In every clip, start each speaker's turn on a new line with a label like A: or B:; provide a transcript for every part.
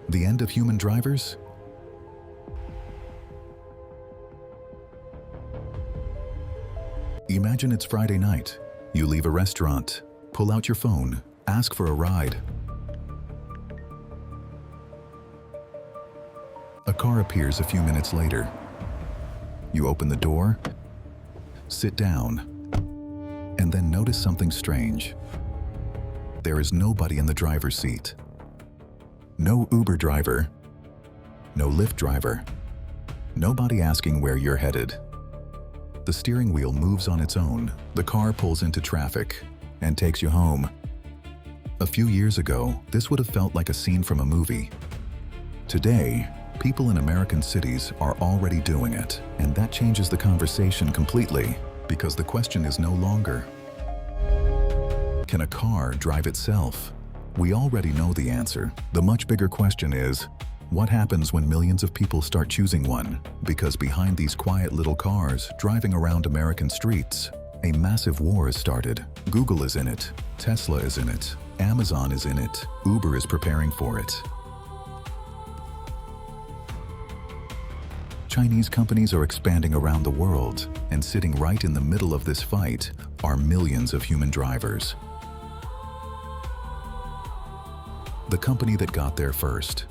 A: The end of human drivers? Imagine it's Friday night. You leave a restaurant, pull out your phone, ask for a ride. A car appears a few minutes later. You open the door, sit down, and then notice something strange. There is nobody in the driver's seat. No Uber driver, no Lyft driver, nobody asking where you're headed. The steering wheel moves on its own, the car pulls into traffic, and takes you home. A few years ago, this would have felt like a scene from a movie. Today, people in American cities are already doing it, and that changes the conversation completely, because the question is no longer, can a car drive itself? We already know the answer. The much bigger question is, what happens when millions of people start choosing one? Because behind these quiet little cars driving around American streets, a massive war has started. Google is in it, Tesla is in it, Amazon is in it, Uber is preparing for it. Chinese companies are expanding around the world, and sitting right in the middle of this fight are millions of human drivers. The company that got there first.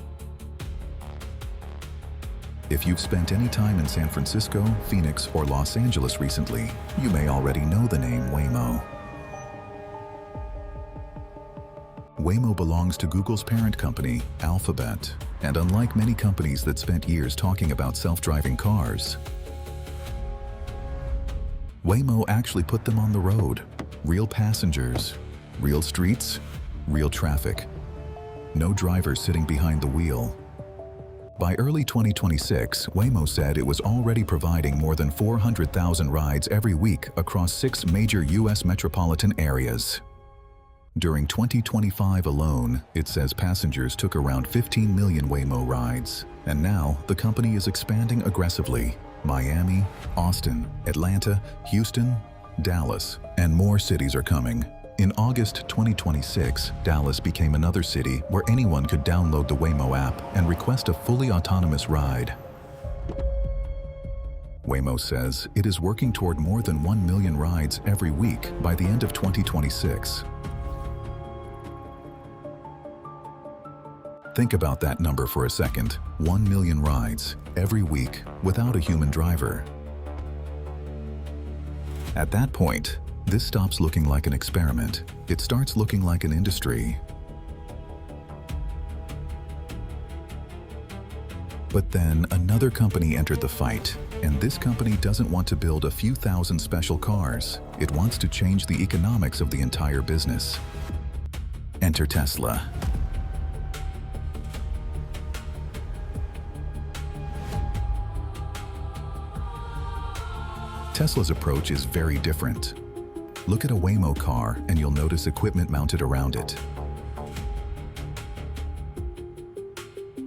A: If you've spent any time in San Francisco, Phoenix, or Los Angeles recently, you may already know the name Waymo. Waymo belongs to Google's parent company, Alphabet, and unlike many companies that spent years talking about self-driving cars, Waymo actually put them on the road. Real passengers, real streets, real traffic. No driver sitting behind the wheel. By early 2026, Waymo said it was already providing more than 400,000 rides every week across 6 major U.S. metropolitan areas. During 2025 alone, it says passengers took around 15 million Waymo rides, and now the company is expanding aggressively. Miami, Austin, Atlanta, Houston, Dallas, and more cities are coming. In August 2026, Dallas became another city where anyone could download the Waymo app and request a fully autonomous ride. Waymo says it is working toward more than 1 million rides every week by the end of 2026. Think about that number for a second. 1 million rides every week without a human driver. At that point, this stops looking like an experiment. It starts looking like an industry. But then another company entered the fight, and this company doesn't want to build a few thousand special cars. It wants to change the economics of the entire business. Enter Tesla. Tesla's approach is very different. Look at a Waymo car and you'll notice equipment mounted around it.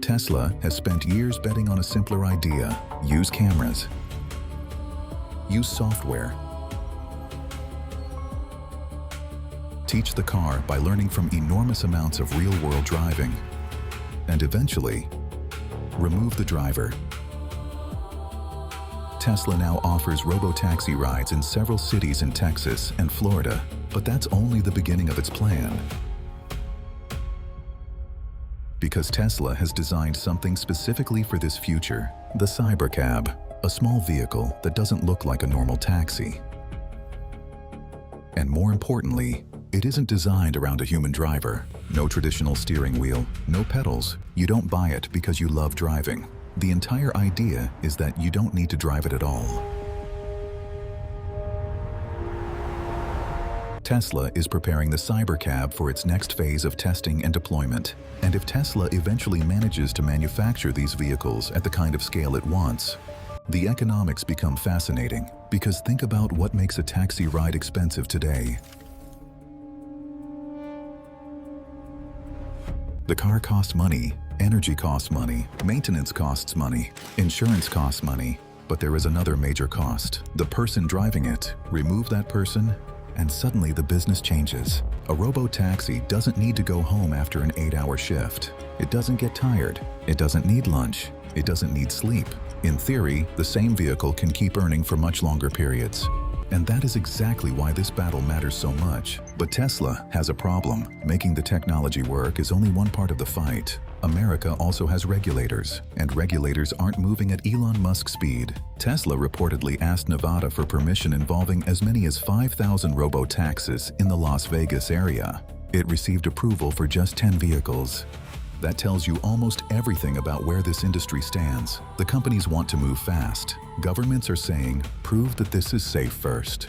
A: Tesla has spent years betting on a simpler idea. Use cameras. Use software. Teach the car by learning from enormous amounts of real-world driving. And eventually, remove the driver. Tesla now offers Robotaxi rides in several cities in Texas and Florida, but that's only the beginning of its plan. Because Tesla has designed something specifically for this future, the Cybercab, a small vehicle that doesn't look like a normal taxi. And more importantly, it isn't designed around a human driver. No traditional steering wheel, no pedals. You don't buy it because you love driving. The entire idea is that you don't need to drive it at all. Tesla is preparing the Cybercab for its next phase of testing and deployment. And if Tesla eventually manages to manufacture these vehicles at the kind of scale it wants, the economics become fascinating. Because think about what makes a taxi ride expensive today. The car costs money, energy costs money, maintenance costs money, insurance costs money, but there is another major cost. The person driving it. Remove that person, and suddenly the business changes. A Robotaxi doesn't need to go home after an 8-hour shift. It doesn't get tired. It doesn't need lunch. It doesn't need sleep. In theory, the same vehicle can keep earning for much longer periods. And that is exactly why this battle matters so much. But Tesla has a problem. Making the technology work is only one part of the fight. America also has regulators, and regulators aren't moving at Elon Musk's speed. Tesla reportedly asked Nevada for permission involving as many as 5,000 Robotaxis in the Las Vegas area. It received approval for just 10 vehicles. That tells you almost everything about where this industry stands. The companies want to move fast. Governments are saying, prove that this is safe first.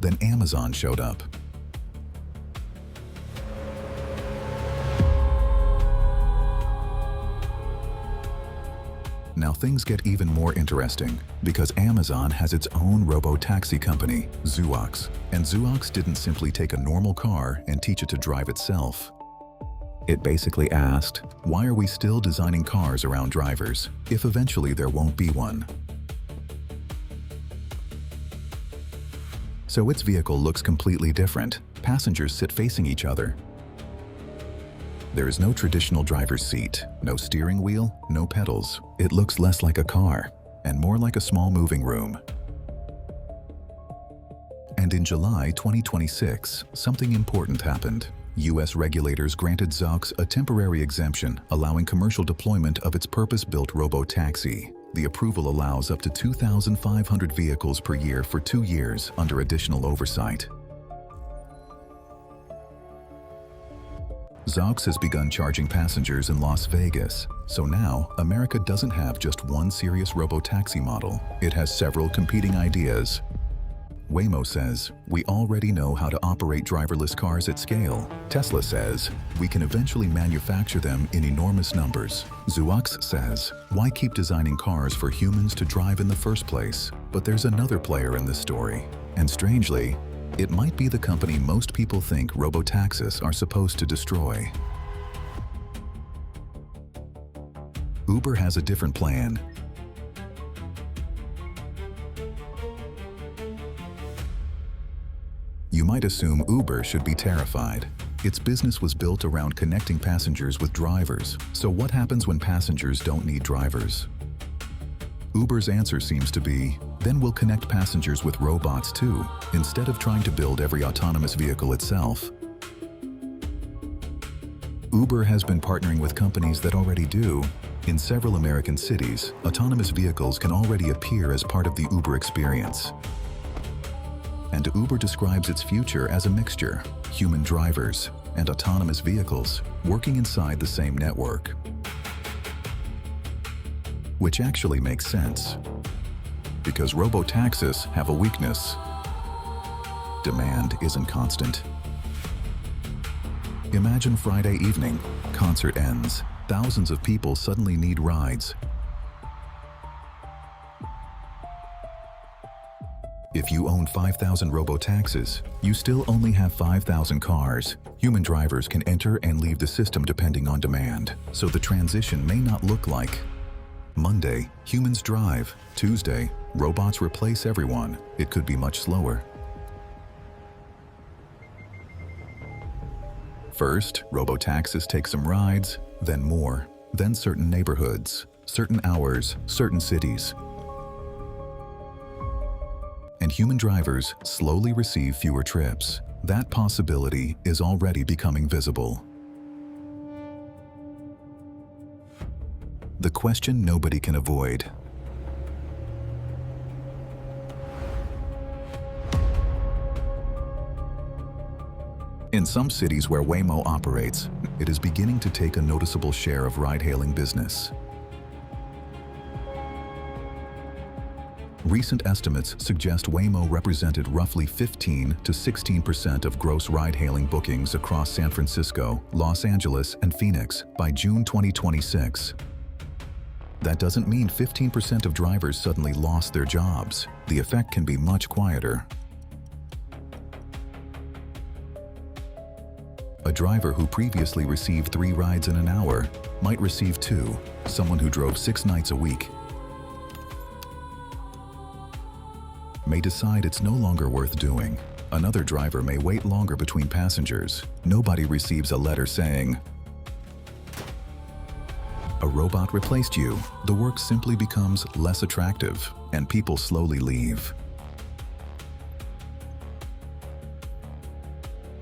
A: Then Amazon showed up. Now things get even more interesting because Amazon has its own robotaxi company, Zoox. And Zoox didn't simply take a normal car and teach it to drive itself. It basically asked, why are we still designing cars around drivers if eventually there won't be one? So its vehicle looks completely different. Passengers sit facing each other. There is no traditional driver's seat, no steering wheel, no pedals. It looks less like a car and more like a small moving room. And in July 2026, something important happened. U.S. regulators granted Zoox a temporary exemption, allowing commercial deployment of its purpose-built Robotaxi. The approval allows up to 2,500 vehicles per year for 2 years under additional oversight. Zoox has begun charging passengers in Las Vegas. So now, America doesn't have just one serious Robotaxi model. It has several competing ideas. Waymo says, we already know how to operate driverless cars at scale. Tesla says, we can eventually manufacture them in enormous numbers. Zoox says, why keep designing cars for humans to drive in the first place? But there's another player in this story. And strangely, it might be the company most people think Robotaxis are supposed to destroy. Uber has a different plan. You might assume Uber should be terrified. Its business was built around connecting passengers with drivers. So what happens when passengers don't need drivers? Uber's answer seems to be, then we'll connect passengers with robots too, instead of trying to build every autonomous vehicle itself. Uber has been partnering with companies that already do. In several American cities, autonomous vehicles can already appear as part of the Uber experience. And Uber describes its future as a mixture, human drivers and autonomous vehicles working inside the same network. Which actually makes sense, because Robotaxis have a weakness. Demand isn't constant. Imagine Friday evening, concert ends, thousands of people suddenly need rides. If you own 5,000 Robotaxis, you still only have 5,000 cars. Human drivers can enter and leave the system depending on demand, so the transition may not look like Monday, humans drive. Tuesday, robots replace everyone. It could be much slower. First, Robotaxis take some rides, then more, then certain neighborhoods, certain hours, certain cities. And human drivers slowly receive fewer trips. That possibility is already becoming visible. The question nobody can avoid. In some cities where Waymo operates, it is beginning to take a noticeable share of ride-hailing business. Recent estimates suggest Waymo represented roughly 15 to 16% of gross ride-hailing bookings across San Francisco, Los Angeles, and Phoenix by June 2026. That doesn't mean 15% of drivers suddenly lost their jobs. The effect can be much quieter. A driver who previously received 3 rides in an hour might receive 2. Someone who drove 6 nights a week may decide it's no longer worth doing. Another driver may wait longer between passengers. Nobody receives a letter saying, A robot replaced you. The work simply becomes less attractive, and people slowly leave.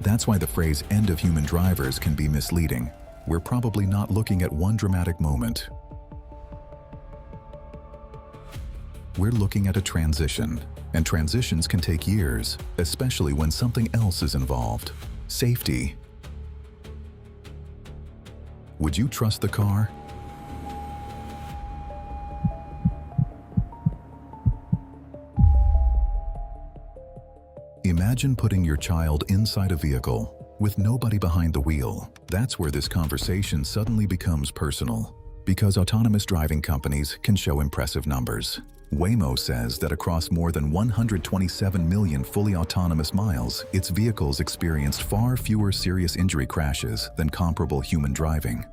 A: That's why the phrase "end of human drivers" can be misleading. We're probably not looking at one dramatic moment. We're looking at a transition, and transitions can take years, especially when something else is involved. Safety. Would you trust the car? Imagine putting your child inside a vehicle with nobody behind the wheel. That's where this conversation suddenly becomes personal, because autonomous driving companies can show impressive numbers. Waymo says that across more than 127 million fully autonomous miles, its vehicles experienced far fewer serious injury crashes than comparable human driving.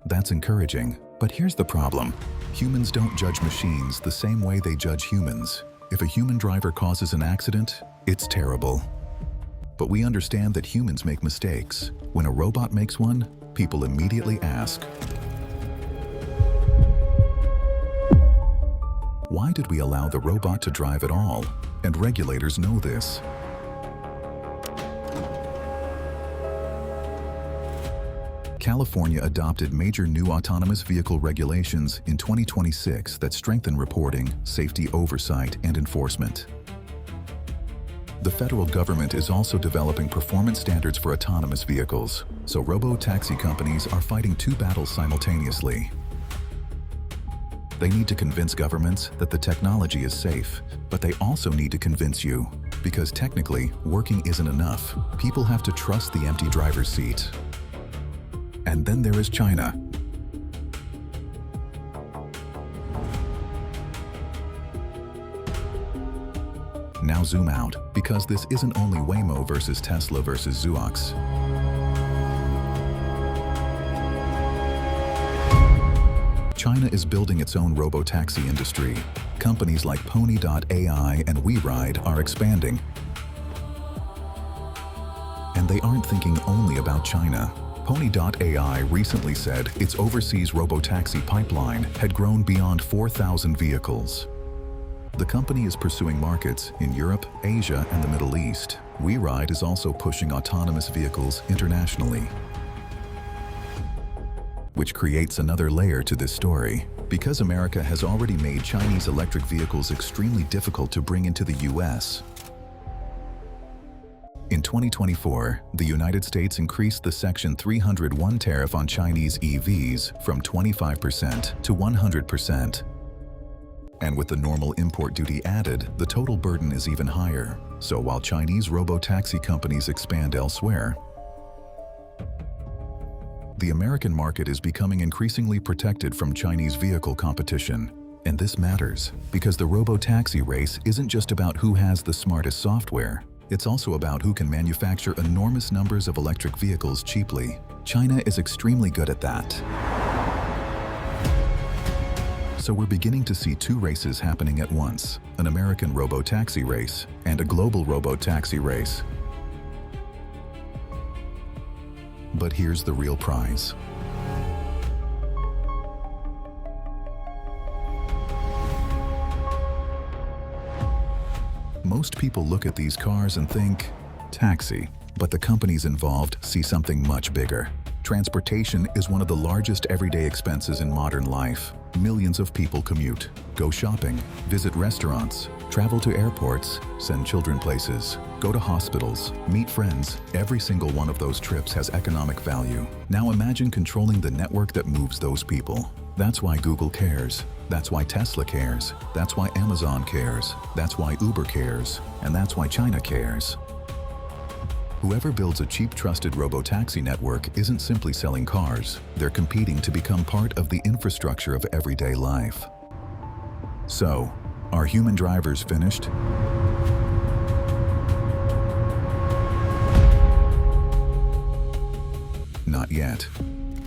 A: That's encouraging, but here's the problem. Humans don't judge machines the same way they judge humans. If a human driver causes an accident, it's terrible. But we understand that humans make mistakes. When a robot makes one, people immediately ask, why did we allow the robot to drive at all? And regulators know this. California adopted major new autonomous vehicle regulations in 2026 that strengthen reporting, safety oversight, and enforcement. The federal government is also developing performance standards for autonomous vehicles, so robotaxi companies are fighting two battles simultaneously. They need to convince governments that the technology is safe, but they also need to convince you, because technically, working isn't enough. People have to trust the empty driver's seat. And then there is China. Now zoom out, because this isn't only Waymo versus Tesla versus Zoox. China is building its own robotaxi industry. Companies like Pony.ai and WeRide are expanding. And they aren't thinking only about China. Pony.ai recently said its overseas robotaxi pipeline had grown beyond 4,000 vehicles. The company is pursuing markets in Europe, Asia, and the Middle East. WeRide is also pushing autonomous vehicles internationally, which creates another layer to this story. Because America has already made Chinese electric vehicles extremely difficult to bring into the US. In 2024, the United States increased the Section 301 tariff on Chinese EVs from 25% to 100%. And with the normal import duty added, the total burden is even higher. So while Chinese robotaxi companies expand elsewhere, the American market is becoming increasingly protected from Chinese vehicle competition. And this matters, because the robotaxi race isn't just about who has the smartest software. It's also about who can manufacture enormous numbers of electric vehicles cheaply. China is extremely good at that. So we're beginning to see two races happening at once, an American robotaxi race and a global robotaxi race. But here's the real prize. Most people look at these cars and think, taxi, but the companies involved see something much bigger. Transportation is one of the largest everyday expenses in modern life. Millions of people commute, go shopping, visit restaurants, travel to airports, send children places, go to hospitals, meet friends. Every single one of those trips has economic value. Now imagine controlling the network that moves those people. That's why Google cares. That's why Tesla cares. That's why Amazon cares. That's why Uber cares. And that's why China cares. Whoever builds a cheap, trusted robotaxi network isn't simply selling cars. They're competing to become part of the infrastructure of everyday life. So, are human drivers finished? Not yet.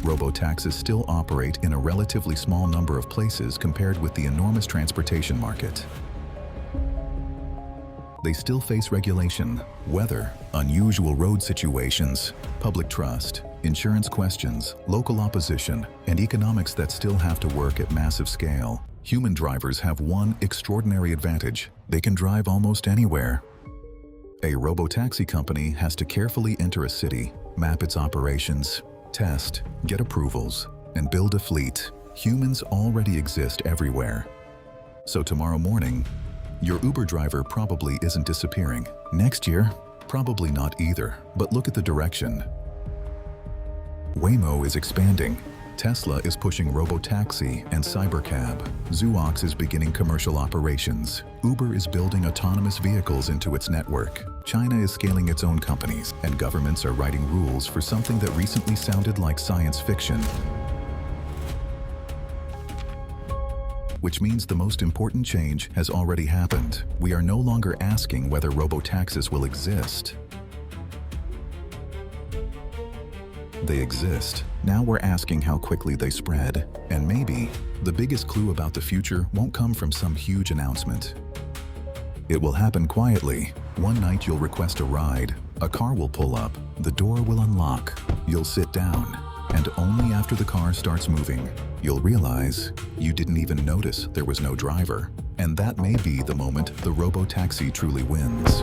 A: Robotaxis still operate in a relatively small number of places compared with the enormous transportation market. They still face regulation, weather, unusual road situations, public trust, Insurance questions, local opposition, and economics that still have to work at massive scale. Human drivers have one extraordinary advantage: they can drive almost anywhere. A robotaxi company has to carefully enter a city, map its operations, test, get approvals, and build a fleet. Humans already exist everywhere. So tomorrow morning, your Uber driver probably isn't disappearing. Next year, probably not either, but look at the direction. Waymo is expanding. Tesla is pushing Robotaxi and Cybercab. Zoox is beginning commercial operations. Uber is building autonomous vehicles into its network. China is scaling its own companies, and governments are writing rules for something that recently sounded like science fiction. Which means the most important change has already happened. We are no longer asking whether robotaxis will exist. They exist. Now we're asking how quickly they spread. And maybe the biggest clue about the future won't come from some huge announcement. It will happen quietly. One night you'll request a ride. A car will pull up. The door will unlock. You'll sit down. And only after the car starts moving, you'll realize you didn't even notice there was no driver. And that may be the moment the robotaxi truly wins.